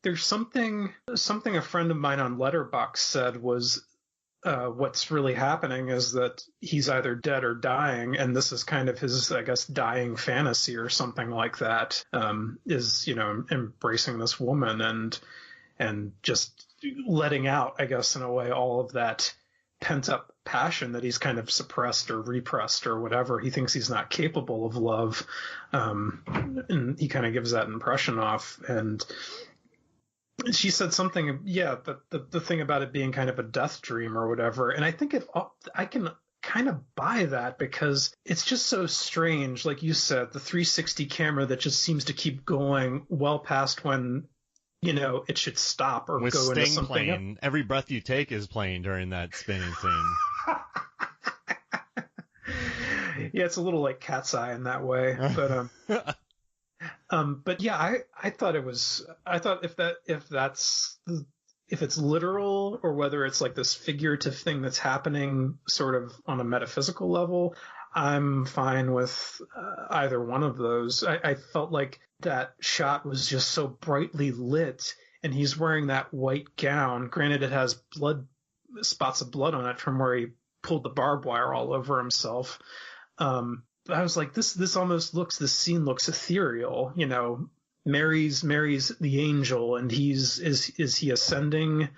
there's something a friend of mine on Letterboxd said was what's really happening is that he's either dead or dying, and this is kind of his, I guess, dying fantasy or something like that, is, embracing this woman and just letting out, I guess, in a way, all of that pent up passion that he's kind of suppressed or repressed or whatever. He thinks he's not capable of love. And he kind of gives that impression off. And she said something, that the thing about it being kind of a death dream or whatever. And I think I can kind of buy that, because it's just so strange. Like you said, the 360 camera that just seems to keep going well past when, it should stop or with go Sting into something. Playing. Every breath you take is playing during that spinning scene. Yeah, it's a little like Cat's Eye in that way, but yeah, I thought if it's literal or whether it's like this figurative thing that's happening sort of on a metaphysical level, I'm fine with either one of those. I felt like that shot was just so brightly lit, and he's wearing that white gown. Granted, it has spots of blood on it from where he pulled the barbed wire all over himself. But I was like, this scene looks ethereal. Mary's the angel, and is he ascending?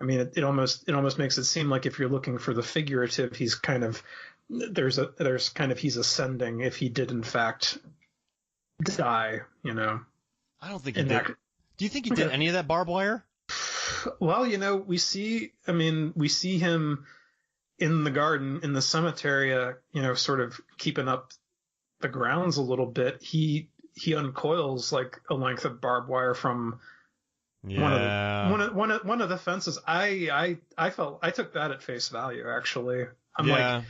I mean, it almost makes it seem like if you're looking for the figurative, he's kind of he's ascending if he did in fact die. I don't think he did. Do you think he did any of that barbed wire? Well, we see him in the garden, in the cemetery, sort of keeping up the grounds a little bit. He uncoils like a length of barbed wire from one of the fences. I took that at face value, actually. I'm like,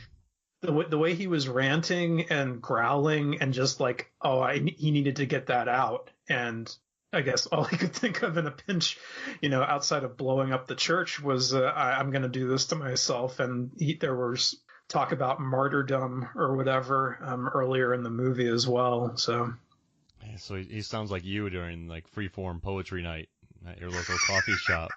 the way he was ranting and growling and just like, he needed to get that out. And I guess all he could think of in a pinch, outside of blowing up the church was, I'm going to do this to myself. And there was talk about martyrdom or whatever earlier in the movie as well. So he sounds like you during like freeform poetry night at your local coffee shop.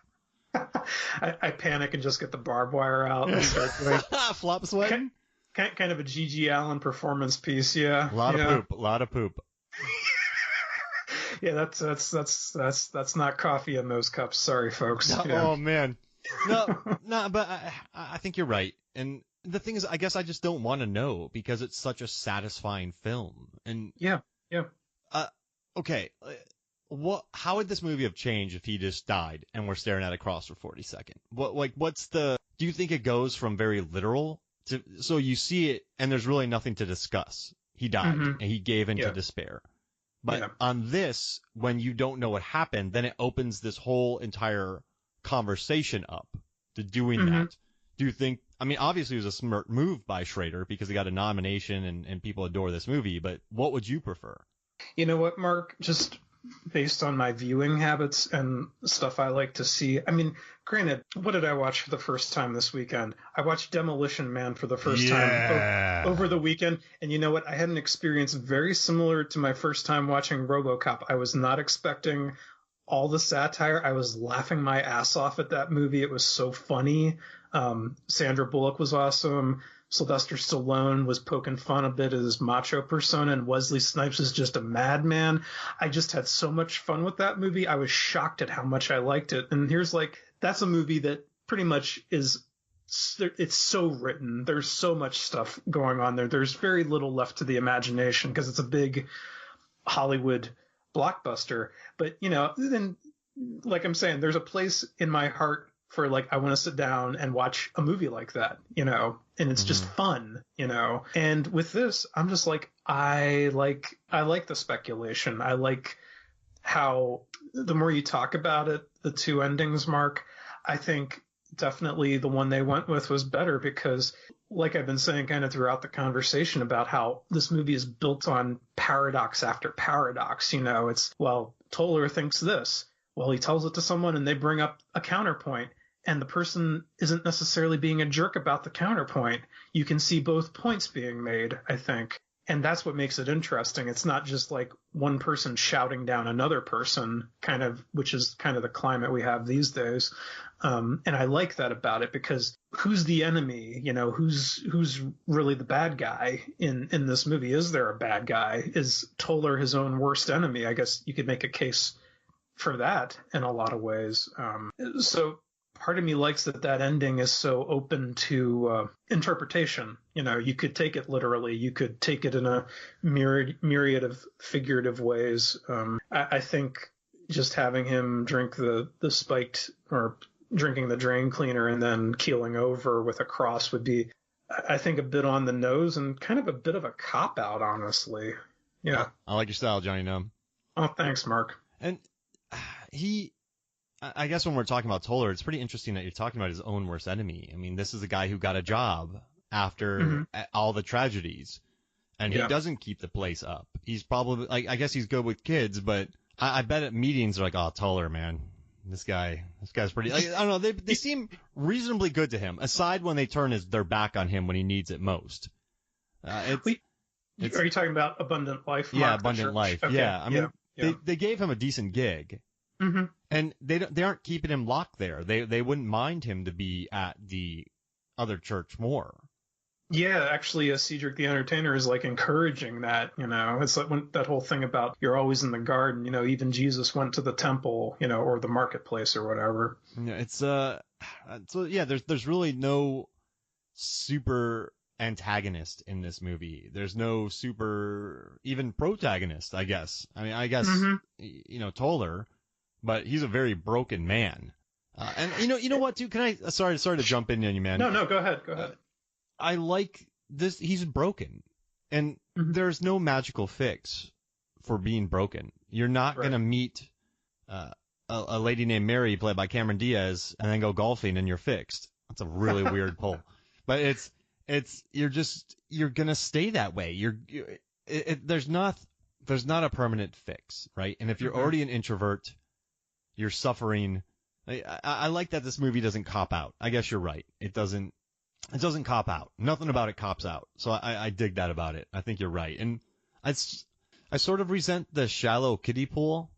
I panic and just get the barbed wire out and start doing flop sweating. Kind of a G.G. Allen performance piece, yeah. A lot of poop. Yeah, that's not coffee in those cups. Sorry, folks. No, yeah. Oh man, no, but I think you're right. And the thing is, I guess I just don't want to know, because it's such a satisfying film. And yeah. Okay, how would this movie have changed if he just died and we're staring at a cross for 40 seconds? Do you think it goes from very literal to, so you see it and there's really nothing to discuss? He died and he gave into despair. But on this, when you don't know what happened, then it opens this whole entire conversation up to doing that. Do you think, I mean, obviously it was a smart move by Schrader because he got a nomination and people adore this movie, but what would you prefer? You know what, Mark? Just based on my viewing habits and stuff I like to see. I mean, granted, what did I watch for the first time this weekend? I watched Demolition Man for the first time over the weekend. And you know what? I had an experience very similar to my first time watching RoboCop. I was not expecting all the satire. I was laughing my ass off at that movie. It was so funny. Sandra Bullock was awesome. Sylvester Stallone was poking fun a bit at his macho persona, and Wesley Snipes is just a madman. I just had so much fun with that movie. I was shocked at how much I liked it. And that's a movie that pretty much it's so written. There's so much stuff going on there. There's very little left to the imagination because it's a big Hollywood blockbuster. But, then, like I'm saying, there's a place in my heart for I want to sit down and watch a movie like that, and it's just fun, and with this, I'm just I like the speculation. I like how the more you talk about it, the two endings, Mark, I think definitely the one they went with was better because like I've been saying kind of throughout the conversation about how this movie is built on paradox after paradox, it's, well, Toller thinks this. Well, he tells it to someone and they bring up a counterpoint. And the person isn't necessarily being a jerk about the counterpoint. You can see both points being made, I think. And that's what makes it interesting. It's not just like one person shouting down another person, kind of, which is kind of the climate we have these days. And I like that about it, because who's the enemy? You know, who's really the bad guy in this movie? Is there a bad guy? Is Toller his own worst enemy? I guess you could make a case for that in a lot of ways. So part of me likes that ending is so open to interpretation. You know, you could take it literally. You could take it in a myriad of figurative ways. I think just having him drink the spiked, or drinking the drain cleaner and then keeling over with a cross would be, I think, a bit on the nose and kind of a bit of a cop-out, honestly. Yeah. I like your style, Jonny Numb. Oh, thanks, Mark. And I guess when we're talking about Toller, it's pretty interesting that you're talking about his own worst enemy. I mean, this is a guy who got a job after all the tragedies, and he doesn't keep the place up. He's probably, like, I guess he's good with kids, but I bet at meetings they're like, oh, Toller, man, this guy's pretty, like, I don't know, they seem reasonably good to him, aside when they turn their back on him when he needs it most. Are you talking about Abundant Life, Mark? Yeah, Abundant Life. Okay. Yeah, I mean, they gave him a decent gig. Mm-hmm. And they aren't keeping him locked there. They wouldn't mind him to be at the other church more. Yeah, actually, Cedric the Entertainer is like encouraging that. You know, it's like that whole thing about you're always in the garden. You know, even Jesus went to the temple, you know, or the marketplace or whatever. Yeah, it's so yeah. There's really no super antagonist in this movie. There's no super even protagonist, I guess. I mean, I guess you know, Toller. But he's a very broken man. And you know what, too? Can I? Sorry to jump in on you, man. No, go ahead. I like this. He's broken, and there's no magical fix for being broken. You're not gonna meet a lady named Mary, played by Cameron Diaz, and then go golfing and you're fixed. That's a really weird pull. But you're gonna stay that way. There's not a permanent fix, right? And if you're already an introvert, you're suffering. I like that this movie doesn't cop out. I guess you're right. It doesn't cop out. Nothing about it cops out. So I dig that about it. I think you're right. And I sort of resent the shallow kiddie pool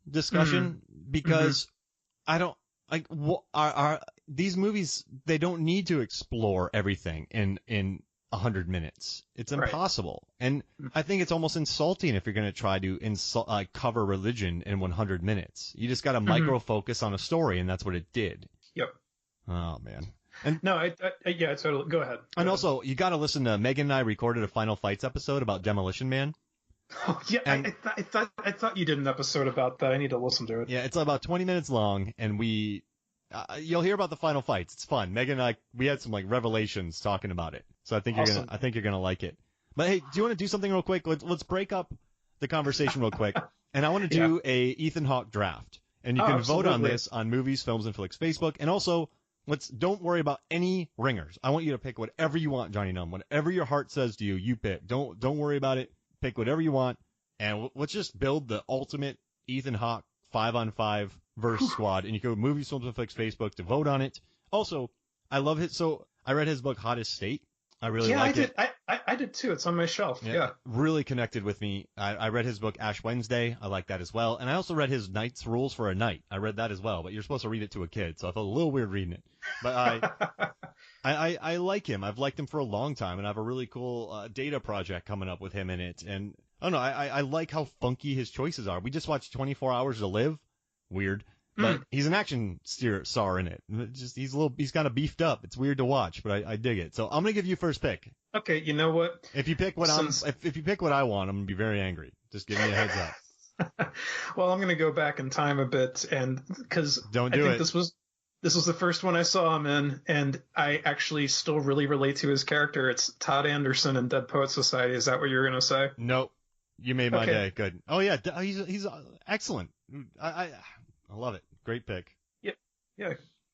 discussion because I don't like these movies. They don't need to explore everything in 100 minutes. It's impossible. Right. And I think it's almost insulting if you're going to try to cover religion in 100 minutes. You just got to micro focus on a story, and that's what it did. Yep. Oh, man. And no, yeah, totally. Go ahead. And also, you got to listen to Megan and I recorded a Final Fights episode about Demolition Man. Oh, yeah, and I thought you did an episode about that. I need to listen to it. Yeah, it's about 20 minutes long, and you'll hear about the final fights. It's fun. Megan and I, we had some like revelations talking about it. So I think you're gonna like it. But hey, do you want to do something real quick? Let's break up the conversation real quick. And I want to do a Ethan Hawke draft. And you can vote on this on Movies, Films, and Flicks Facebook. And also, don't worry about any ringers. I want you to pick whatever you want, Jonny Numb. Whatever your heart says to you, you pick. Don't worry about it. Pick whatever you want. And let's just build the ultimate Ethan Hawke 5-on-5 verse squad. And you go to Movies, Films, and Flicks Facebook to vote on it. Also, I love it. So I read his book, Hottest State. I really like it. I did too. It's on my shelf. Yeah. Really connected with me. I read his book, Ash Wednesday. I like that as well. And I also read his Knight's Rules for a Night. I read that as well. But you're supposed to read it to a kid, so I felt a little weird reading it. But I like him. I've liked him for a long time, and I have a really cool data project coming up with him in it. And I don't know. I like how funky his choices are. We just watched 24 Hours to Live. Weird. But he's an action star in it. He's kind of beefed up. It's weird to watch, but I dig it. So I'm gonna give you first pick. Okay, you know what? If you pick what if you pick what I want, I'm gonna be very angry. Just give me a heads up. Well, I'm gonna go back in time a bit, and because I think this was the first one I saw him in, and I actually still really relate to his character. It's Todd Anderson in Dead Poets Society. Is that what you're gonna say? Nope. You made my day. Good. Oh yeah, he's excellent. I love it. Great pick. Yeah.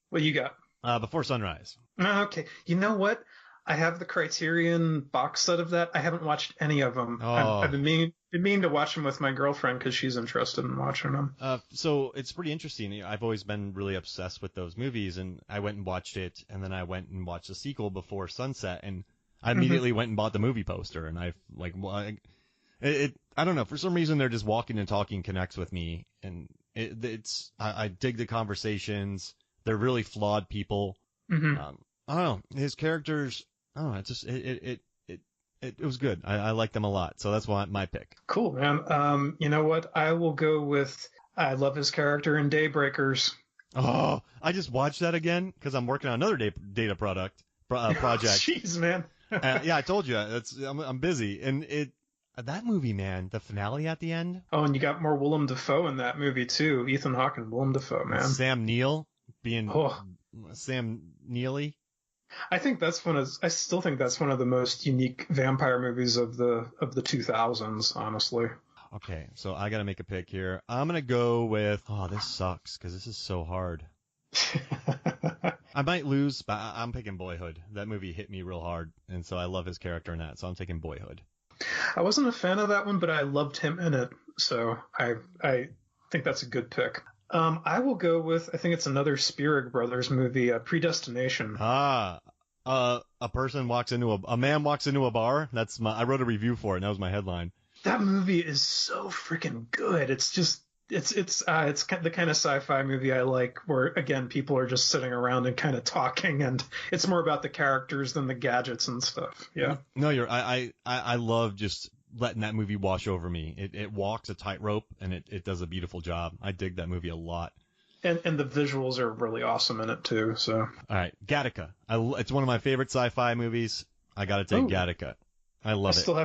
What you got? Before Sunrise. Okay. You know what? I have the Criterion box set of that. I haven't watched any of them. Oh. I've been meaning to watch them with my girlfriend because she's interested in watching them. So it's pretty interesting. I've always been really obsessed with those movies, and I went and watched it, and then I went and watched the sequel, Before Sunset, and I immediately went and bought the movie poster, and I don't know, for some reason they're just walking and talking connects with me, and I dig the conversations. They're really flawed people. Mm-hmm. I don't know, his characters. I don't know. It was good. I like them a lot, so that's why my pick. Cool, man. You know what? I will go with. I love his character in Daybreakers. Oh, I just watched that again because I'm working on another data project. Jeez, man. Yeah, I told you I'm busy, and that movie, man, the finale at the end. Oh, and you got more Willem Dafoe in that movie too. Ethan Hawke and Willem Dafoe, man. Sam Neill being Sam Neely. I still think that's one of the most unique vampire movies of the 2000s, honestly. Okay, so I got to make a pick here. I'm going to go with, this sucks because this is so hard. I might lose, but I'm picking Boyhood. That movie hit me real hard, and so I love his character in that, so I'm taking Boyhood. I wasn't a fan of that one, but I loved him in it, so I think that's a good pick. I will go with, I think it's another Spierig Brothers movie, Predestination. A man walks into a bar. I wrote a review for it, and that was my headline. That movie is so freaking good. It's just, it's the kind of sci-fi movie I like, where again people are just sitting around and kind of talking, and it's more about the characters than the gadgets and stuff. Yeah. No, I love just letting that movie wash over me. It walks a tightrope, and it does a beautiful job. I dig that movie a lot. And the visuals are really awesome in it too. So. All right, Gattaca. It's one of my favorite sci-fi movies. I got to take Gattaca. I love it. Still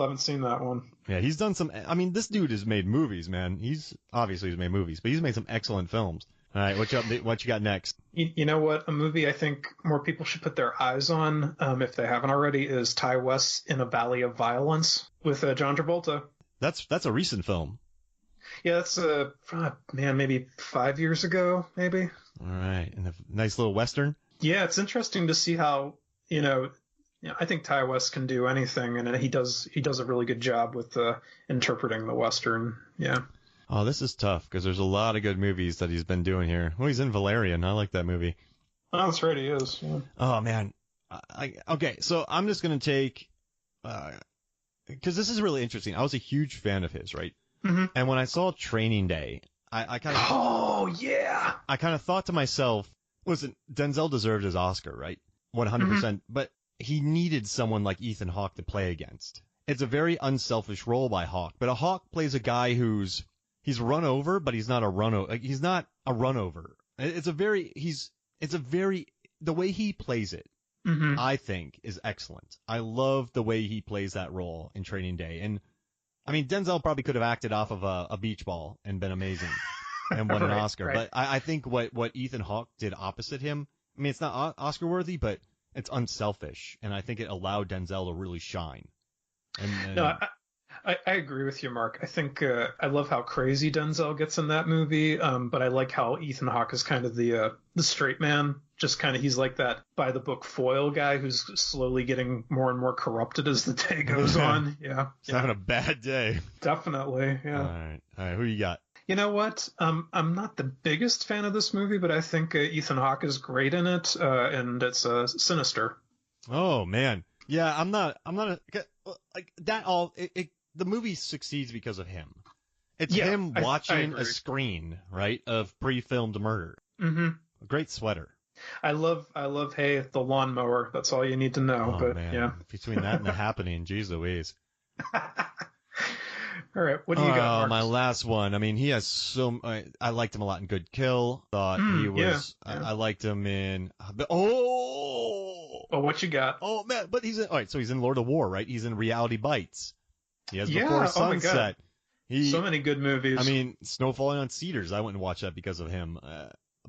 haven't seen that one. Yeah, he's done some. I mean, this dude has made movies, man. He's made movies, but he's made some excellent films. All right, what you got next? You know what? A movie I think more people should put their eyes on, if they haven't already, is Ty West's In a Valley of Violence with John Travolta. That's a recent film. Yeah, that's maybe 5 years ago, maybe. All right, and a nice little Western. Yeah, it's interesting to see how, I think Ty West can do anything, and he does a really good job with interpreting the Western. Yeah. Oh, this is tough because there's a lot of good movies that he's been doing here. Well, he's in Valerian. I like that movie. Oh, that's right, he is. Yeah. Oh man. Okay, so I'm just gonna take because this is really interesting. I was a huge fan of his, right? Mm-hmm. And when I saw Training Day, I kind of I kind of thought to myself, listen, Denzel deserved his Oscar, right? 100%. But he needed someone like Ethan Hawke to play against. It's a very unselfish role by Hawke, but a Hawke plays a guy he's run over, but he's not a he's not a run over. The way he plays it, I think, is excellent. I love the way he plays that role in Training Day. And I mean, Denzel probably could have acted off of a beach ball and been amazing and won an Oscar. Right. But I think what Ethan Hawke did opposite him, I mean, it's not Oscar worthy, but it's unselfish, and I think it allowed Denzel to really shine. No, I agree with you, Mark. I think I love how crazy Denzel gets in that movie, but I like how Ethan Hawke is kind of the straight man. Just kind of, he's like that by the book foil guy who's slowly getting more and more corrupted as the day goes on. Yeah, he's having a bad day. Definitely. Yeah. All right. Who you got? You know what? I'm not the biggest fan of this movie, but I think Ethan Hawke is great in it, and it's Sinister. Oh man, yeah. I'm not like that. The movie succeeds because of him. It's him watching a screen, right, of pre-filmed murder. Mm-hmm. A great sweater. I love. Hey, the lawnmower. That's all you need to know. Oh, but man. Yeah. Between that and The Happening, geez Louise. All right, what do you got, Mark? My last one. I mean, he has I liked him a lot in Good Kill. Thought he was. Yeah. I liked him in. What you got? Oh man, but he's in. All right, so he's in Lord of War, right? He's in Reality Bites. He has Before Sunset. Oh my God. So many good movies. I mean, Snow Falling on Cedars. I went and watched that because of him.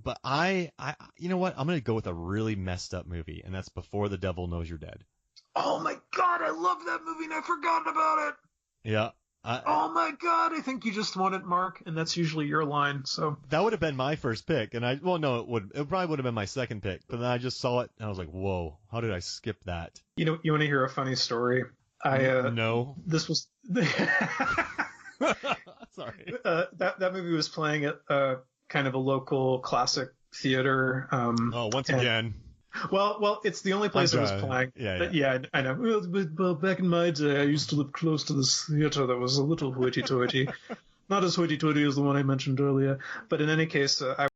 But you know what? I'm gonna go with a really messed up movie, and that's Before the Devil Knows You're Dead. Oh my God, I love that movie, and I forgot about it. Yeah. Oh my God, I think you just won it, Mark, and that's usually your line. So that would have been my first pick, and it probably would have been my second pick, but then I just saw it and I was like, whoa, how did I skip that? You want to hear a funny story? No. This was sorry. That movie was playing at kind of a local classic theater. Once again. Well, it's the only place it was playing. Yeah. I know. Well, back in my day, I used to live close to this theater that was a little hoity-toity. Not as hoity-toity as the one I mentioned earlier. But in any case, I